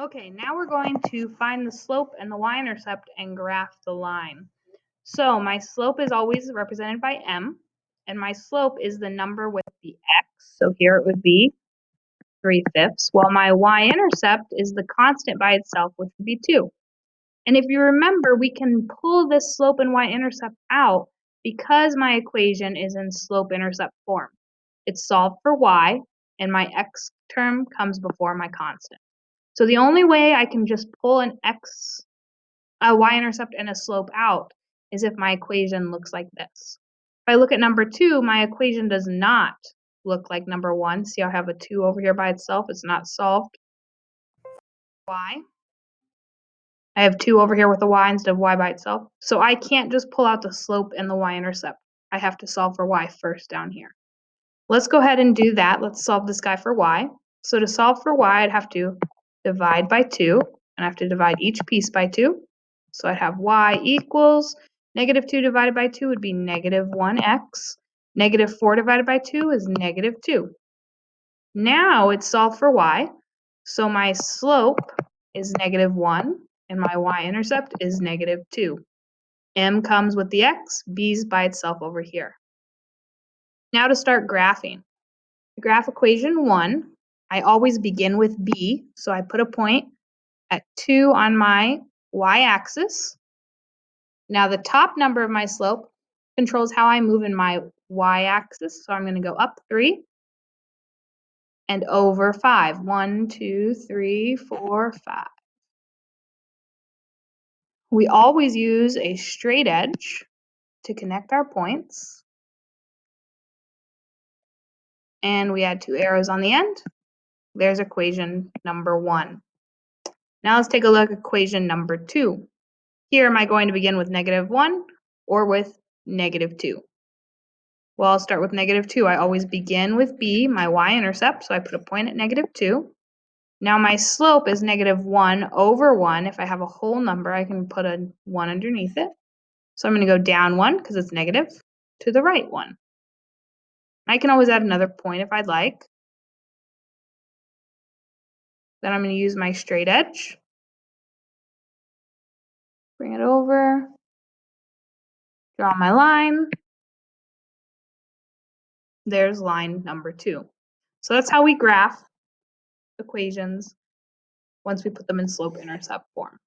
Okay, now we're going to find the slope and the y-intercept and graph the line. So my slope is always represented by m, and my slope is the number with the x. So here it would be 3/5, while my y-intercept is the constant by itself, which would be 2. And if you remember, we can pull this slope and y-intercept out because my equation is in slope-intercept form. It's solved for y, and my x term comes before my constant. So the only way I can just pull a y-intercept and a slope out is if my equation looks like this. If I look at number 2, my equation does not look like number 1. See, I have a 2 over here by itself. It's not solved. Y. I have 2 over here with a y instead of y by itself. So I can't just pull out the slope and the y-intercept. I have to solve for y first down here. Let's go ahead and do that. Let's solve this guy for y. So to solve for y, I'd have to divide by 2, and I have to divide each piece by 2. So I'd have y equals -2 divided by 2 would be -1x. -4 divided by 2 is -2. Now it's solved for y. So my slope is -1, and my y-intercept is -2. M comes with the x, b's by itself over here. Now to start graphing. To graph equation 1, I always begin with b, so I put a point at 2 on my y-axis. Now the top number of my slope controls how I move in my y-axis, so I'm going to go up 3 and over 5. 1, 2, 3, 4, 5. We always use a straight edge to connect our points. And we add 2 arrows on the end. There's equation number 1. Now let's take a look at equation number 2. Here, am I going to begin with -1 or with -2? Well, I'll start with -2. I always begin with b, my y-intercept, so I put a point at -2. Now my slope is -1 over 1. If I have a whole number, I can put a 1 underneath it. So I'm going to go down 1 because it's negative, to the right 1. I can always add another point if I'd like. Then I'm going to use my straight edge. Bring it over. Draw my line. There's line number 2. So that's how we graph equations once we put them in slope-intercept form.